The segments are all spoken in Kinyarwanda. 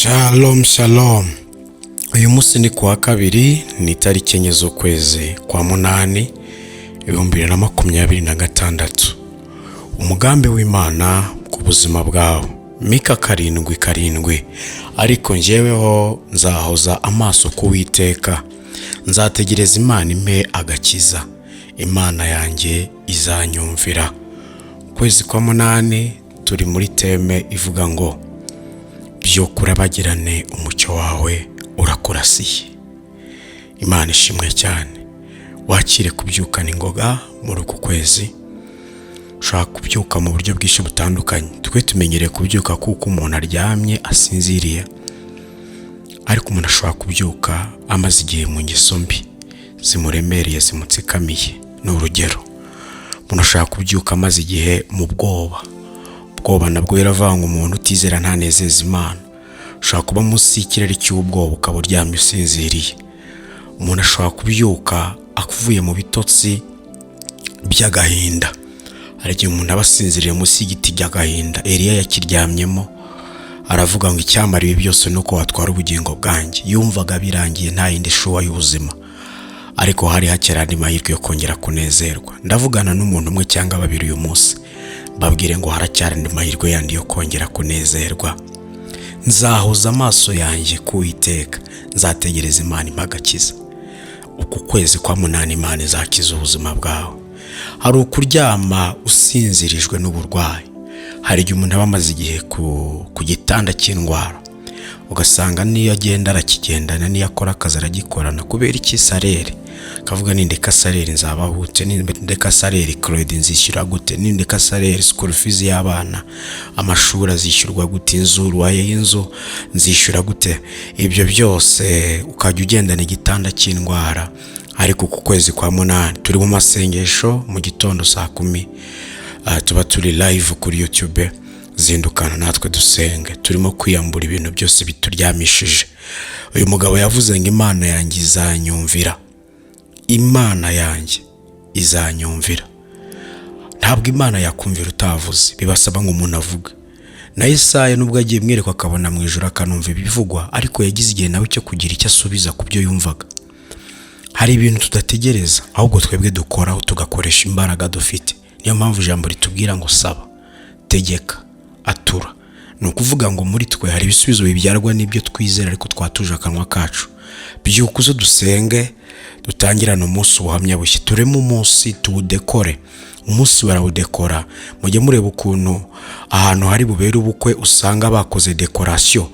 Shalom shalom. Uyu munsi ni kuwa kabiri, ni tariki enye z'ukwezi kwa munani 2026. Umugambi w'Imana ku buzima bwawe. Mika 7:7. Ariko njyeweho nzahoza amaso ku Uwiteka, nzategereza Imana impe agakiza, Imana yanjye izanyumvira. Kwezi kwa munani turi muri teme ivuga ngo byo kurabagirane umucyo wawe urakurasiye. Imana ishimwe cyane. Wakire kubyukana ingoga muri uku kwezi. Ushaka kubyuka mu buryo bwinshi butandukanye. Twe tumenyereye kubyuka kuko umuntu aryamye asinziriye, ariko umuntu ashobora kubyuka amaze igihe mu ngeso mbi zimuremereye zimutsikamiye. Ni urugero, umuntu ashaka kubyuka amaze igihe mu bwoba nabwo yaravanga umuntu utizera ntanezeza Imana. Ushaka kuba munsi y'ikirere cy'ubwoba ukaba uryamye usinziriye. Umuntu ashobora kubyuka akuvuye mu bitotsi by'agahinda. Hari igihe umuntu aba asinziriye munsi y'igiti cy'agahinda. Eliya yakiryamyemo aravuga ngo icyamara ibi byose nuko watwara ubugingo bwanjye. Yumvaga birangiye nta yindi shuwa y'ubuzima, ariko hari hakera andi mahirwe yo kongera kunezerwa. Ndavugana n'umuntu umwe cyangwa babiri uyu munsi, babwire ngo haracyari andi mahirwe yandi yo kongera kunezerwa. Nzahoza amaso yanjye ku Uwiteka, nzategereza Imana impe agakiza. Uku kwezi kwa munani Imana izakiza ubuzima bwawe. Hari ukuryama usinzirijwe n'uburwayi. Hari igihe umuntu aba amaze igihe ku gitanda cy'indwara, ugasanga niyo agenda arakigendana, niyo akora akazi aragikorana kubera ikisarere. Kavuga nindeka salary nzabahute, nindeka salary credit nzishyura gute, nindeka salary school fees y'abana, amashuri azishyurwa gute, inzu ruwaye y'inzu nzishyura gute. Ibyo byose ukajya ugendana igitanda cy'indwara. Ariko ku kwezi kwa munani turi mu masengesho mu gitondo saa 10, tuba turi live kuri YouTube. Zindukana natwe dusenge, turimo kwiyambura ibintu byose bituryamishije. Uyu mugabo yavuze ngo Imana yanjye izanyumvira. Imana yanjye izanyumvira. Ntabwo Imana yakumvira utavuze, bibasaba ngo umuntu avuge. Na Yesaya nubwo agiye mwereka akabona mu ijuru akanumva ibivugwa, ariko yagize igihe nawe cyo kugira icyo asubiza ku byo yumvaga. Hari ibintu tudategereza, ahubwo twebwe dukoraho tugakoresha imbaraga dufite. Niyo mpamvu ijambo ritubwira ngo saba, tegeka, atura. Ni ukuvuga ngo muri twe hari ibisubizo bibyarwa n'ibyo twizera ariko twatuje akanwa kacu. Byukuze dusenge, dutangirana umunsi ubuhamya bushya. Turemo umunsi tuwudekore. Umunsi barawudekora. Mujye mureba ukuntu ahantu hari bubere ubukwe usanga bakoze decoration.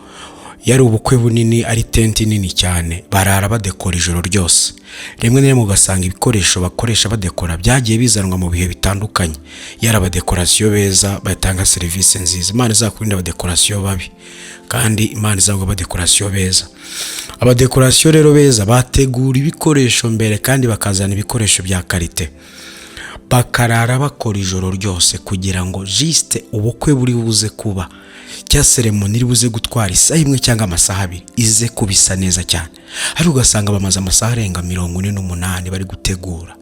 Yari ubukwe bunini, ari tenti nini cyane, barara badekora ijoro ryose. Rimwe na rimwe ugasanga ibikoresho bakoresha badekora byagiye bizanwa mu bihe bitandukanye. Yari abadekorasiyo beza, batanga serivisi nziza. Imana izakurinda abadekorasiyo babi, kandi Imana izaguha abadekorasiyo beza. Abadekorasiyo rero beza bategura ibikoresho mbere kandi bakazana ibikoresho bya karite. Bakarara bakora ijoro ryose kugira ngo juste ubukwe buri buze kuba, cya ceremony iri buze gutwara isaha imwe cyangwa amasaha abiri ize kubisa neza cyane. Hari ugasanga bamaze amasaha arenga 48 bari gutegura.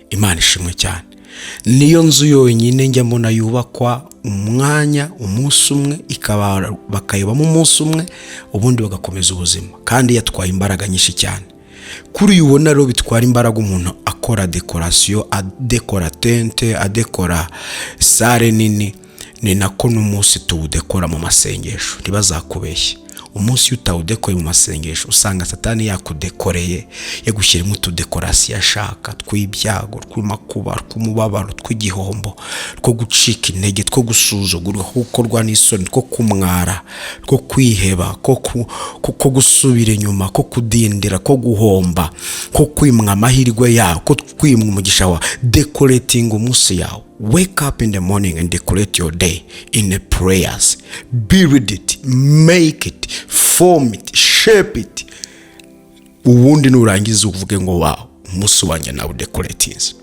Imana ishimwe cyane. Niyo nzu yonyine njya mbona yubakwa umwanya umunsi umwe, bakayibamo umunsi umwe, ubundi bagakomeza ubuzima, kandi yatwaye imbaraga nyinshi cyane. Kuri uyu ubona rero bitwara imbaraga umuntu akora decoration, adekora tente, adekora sare nini. Ni nako n'umunsi tuwudekora mu masengesho. Ntibazakubeshye, umunsi utawudekoye mu masengesho usanga Satani yakudekoreye, yagushyirimo utudekorasiyo ashaka, tw'ibyago, tw'amakuba, tw'umubabaro, tw'igihombo, two gucika intege, two gusuzugurwa, gukorwa n'isoni, two kumwara, two kwiheba, ko gusubira inyuma, ko kudindira, ko guhomba, ko kwimwa amahirwe yawe, ko kwimwa umugisha wawe. Decorating umunsi yawe. Wake up in the morning and decorate your day in the prayers. Build it, make it, form it, shape it. Ubundi nurangiza uvuge ngo wow, umunsi wanjye nawe decoratinze.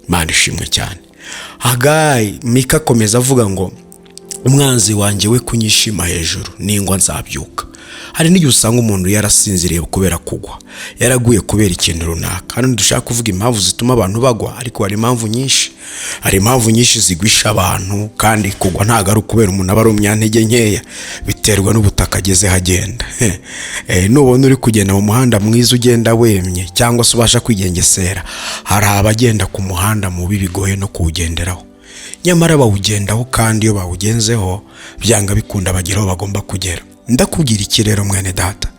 Imana ishimwe cyane. Hagai Mika komeza avuga ngo umwanzi wanjye we kunyishima hejuru, ningwa nzabyuka. hari n'igihe usanga umuntu yarasinziriye kubera kugwa, yaraguye kubera ikintu runaka. Hano dushaka kuvuga impamvu zituma abantu bagwa, ariko hari impamvu nyinshi. Hari impamvu nyinshi zigwisha abantu, kandi kugwa ntago ari ukubera umuntu aba ari umunyantege nkeya, biterwa n'ubutaka ageze hagenda. Nubona uri kugenda mu muhanda mwiza ugenda wemye cyangwa se ubasha kwigengesera, hari abagenda ku muhanda mubi bigoye no kuwugenderaho, nyamara bawugendaho, kandi iyo bawugenzeho byanga bikunda bageraho bagomba kugera. Ndakubwira iki rero mwene data,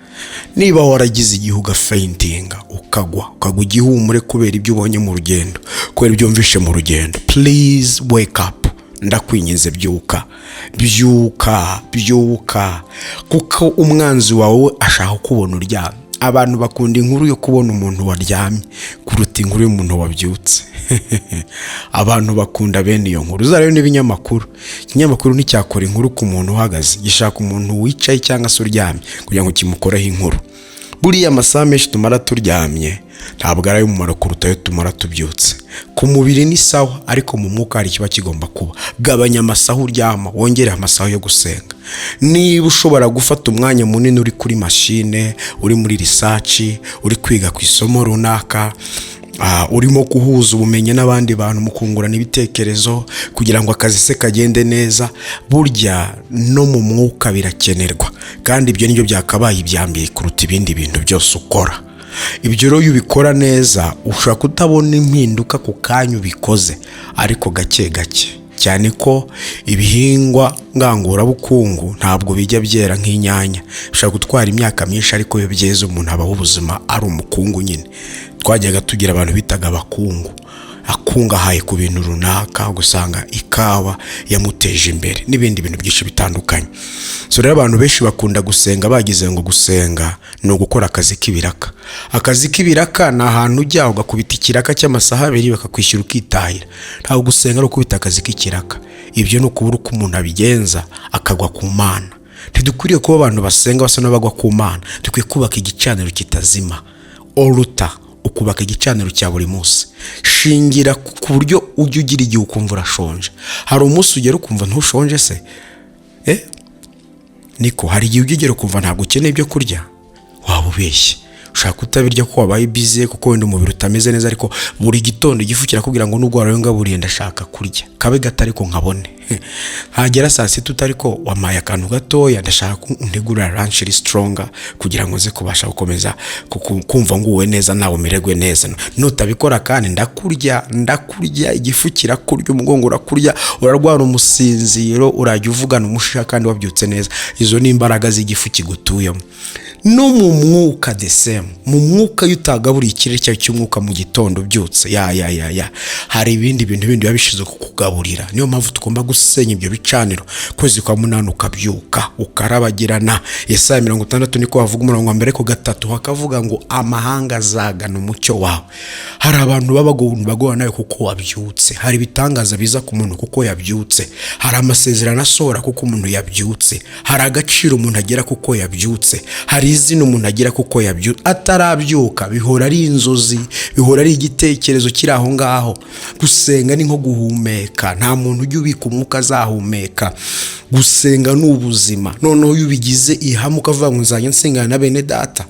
niba waragize igihe ugafeintinga ukagwa igihumure kubera ibyo ubonye mu rugendo, kubera ibyo wumvishe mu rugendo, please wake up. Ndakwinginze byuka, kuko umwanzi wawe ashaka kubona uryamye. Abantu bakunda inkuru yo kubona umuntu waryamye kuruta inkuru y'umuntu wabyutse. Abantu bakunda bene iyo nkuru. Uzarebe n'ibinyamakuru, ikinyamakuru nticyakora inkuru ku muntu uhagaze, gishaka umuntu wicaye cyangwa se uryamye kugira ngo kimukoreho inkuru. Buriya amasaha menshi tumara turyamye ntabwo ari umumaro kuruta ayo tumara tubyutse. Ku mubiri ni sawa, ariko mu mwuka hari kiba kigomba kuba. Gabanya amasaha uryama, wongere amasaha yo gusenga. Niba ushobora gufata umwanya munini uri kuri machine, uri muri research, uri kwiga ku isomo runaka, urimo kuhuza ubumenyi n'abandi bantu mukungurana ibitekerezo kugira ngo akazi se kagende neza, burya no mu mwuka birakenerwa, kandi ibyo nibyo byakabaye ibyambiye kuruta ibindi bintu byose ukora. Ibyo rero iyo ubikora neza ushobora kutabona impinduka ku kanya ubikoze, ariko gake cyane ko ibihingwa ngangurabukungu ntabwo bijya byera nk'inyanya. Bishobora gutwara imyaka myinshi, ariko iyo byeze umuntu abaho ubuzima ari umukungu nyine. Twajyaga tugira abantu bitaga abakungu, akungahaye ku bintu runaka, ugasanga ikawa yamuteje imbere n'ibindi bintu byinshi bitandukanye. So rero abantu benshi bakunda gusenga bagize ngo gusenga no gukora akazi k'ibiraka. Akazi k'ibiraka ni ahantu ujya ugakubita ikiraka cy'amasaha 2 bakakwishyura ukitahira. Ntabwo gusenga ari ukubita akazi k'ikiraka. Ibyo ni ukubura uko umuntu abigenza akagwa ku Mana. Ntidukwiriye kuba abantu basenga basa n'abagwa ku Mana. Dukwiye kubaka igicaniro kitazima, oruta, ukubaka igicaniro cya buri munsi. Shingira ku buryo ujya ugira igihe ukumva urashonje. Hari umunsi ugera ukumva ntushonje se? Niko hari igihe ugera ukumva ntabwo ukeneye ibyo kurya, waba ubeshye. Ushaka kutabirya ko wabaye busy, kuko wenda umubiri utameze neza, ariko buri gitondo igifu kirakubwira ngo nubwo waraye ngaburiye ndashaka kurya, kabe gatari ko nkabone. Hagera saa 6 ariko wamaye akantu gatoya, ndashaka ntegura lunch iri stronger kugira ngo ze kubasha gukomeza kumva nguwe neza nawe umererwe neza. Nutabikora kandi ndakurya igifu kirakurya, umugongo urakurya, urarwara umusinziro, urajya uvugana umusha kandi wabyutse neza. Izo ni imbaraga z'igifu kigutuyemo. No mu mwuka desem, mu mwuka yutagaburiye ikirere cyawe cy'umwuka mu gitondo byutse, hari ibindi bintu yabishize kukugaburira. Niyo mpamvu tugomba gusenya ibyo bicaniro. Kwezi kwa 8 ukabyuka ukarabagirana. Yesaya 60 niko havuga umurongo wa mbere ko 3 hakavuga ngo amahanga azagana umucyo wawe. Hari abantu bagona nayo kuko wabyutse. Hari bitangaza biza ku muntu kuko yabyutse. Hari amasezerano asohora kuko umuntu yabyutse. Hari agaciro umuntu agera kuko yabyutse. Hari izina umuntu agira kuko yabyutse. Atarabyuka bihora ari inzozi, bihora ari igitekerezo kiri aho ngaho. Gusenga ni nko guhumeka, nta muntu ujya ubika umwuka azahumeka. Gusenga ni ubuzima. Noneho iyo ubigize ihame ukavuga ngo nzajya nsengana na bene data,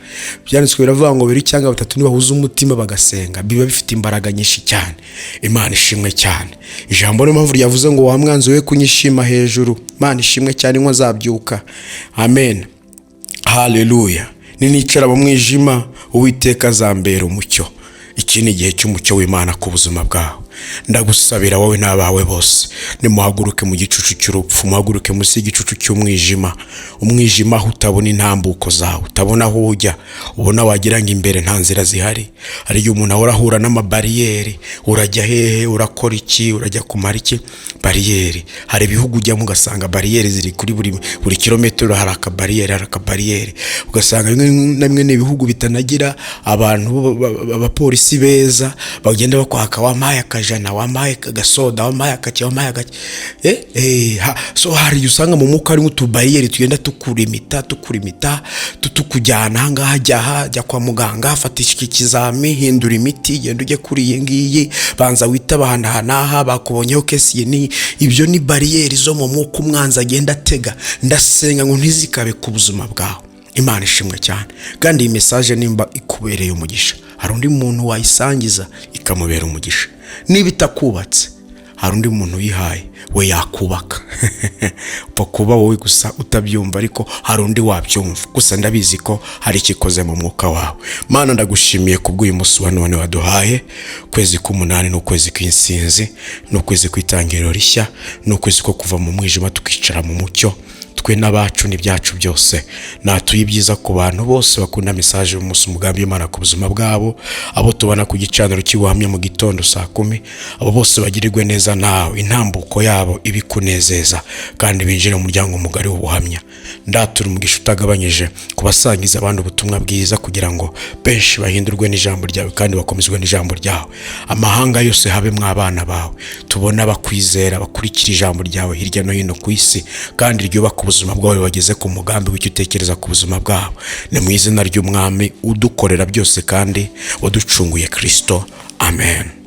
byanditswe biravuga ngo 2 cyangwa 3 nibahuza umutima bagasenga, biba bifite imbaraga nyinshi cyane. Imana ishimwe cyane. Ijambo no mpamvu ryavuze ngo wa mwanzi we kunyishima hejuru. Imana ishimwe cyane ngo azabyuka. Amen. Haleluya. Ninicara mu mwijima, Uwiteka azambera umucyo. Iki ni igihe cy'umucyo w'Imana ku buzima bwawe. Ndagusabira wowe n'abawe bose, nimuhaguruke mu gicucu cy'urupfu, muhaguruke munsi y'igicucu cy'umwijima. Umwijima aho utabona intambuko zawe, utabona aho ujya, ubona wagira ngo imbere nta nzira zihari. Ari yo umuntu ahura n'amabariyeri. Urajya hehe? Urakora iki? Urajya kumara iki? Bariyeri. Hari ibihugu ujya mugasanga bariyeri ziri kuri buri kilometero, hari akabariyeri. Ugasanga bimwe n'ibihugu bitanagira abantu abapolisi beza bagenda bakwaka wamaye akajana, wamaye agasoda, wamaye akaki, wamaye agaki. So hari usanga mu mwuka ari utubariyeri tugenda tukurimita tukujyana ahangaha, jya kwa muganga, fatisha ikizami, hindura imiti, genda ujye kuri iyi ngiyi, banza witabahana bakubonyeho kesi ni. Ibyo ni bariyeri zo mu mwuka umwanzi agenda atega. Ndasenga ngo ntizikabe ku buzima bwawe. Imana ishimwe cyane. Kandi iyi message nimba ikubereye umugisha, hari undi muntu wayisangiza ikamubera umugisha. Niba itakubatse, hari undi muntu uyihaye we yakubaka. Upfa kuba wowe gusa utabyumva, ariko hari undi wabyumva. Gusa ndabizi ko hari ikikoze mu mwuka wawe. Mana, ndagushimiye kubw'uyu munsi wa none waduhaye. Kwezi k'umunani n'ukwezi kw'insinzi, n'ukwezi kw'itangiriro rishya, n'ukwezi ko kuva mu mwijima tukicara mu mucyo. Twe n'abacu n'ibyacu byose natuye ibyiza ku bantu bose bakunda message y'umunsi umugambi w'Imana ku buzima bwabo, abo tubana ku gicaniro cy'ubuhamya mu gitondo saa 10, abo bose bagirirwe neza nawe, intambuko yabo ibikunezeza, kandi binjire mu muryango mugari w'ubuhamya. Ndatura umugisha utagabanyije kubasangiza abantu ubutumwa bwiza, kugira ngo benshi bahindurwe n'ijambo ryawe kandi bakomezwe n'ijambo ryawe. Amahanga yose habe mw'abana bawe, tubona bakwizera bakurikira ijambo ryawe hirya no hino ku isi, kandi ryubaka ubuzima bwawe bageze ku mugambi w'icyo utekereza ku buzima bwawe. Ni mu izina ry'Umwami udukorera byose kandi waducunguye Kristo. Amen.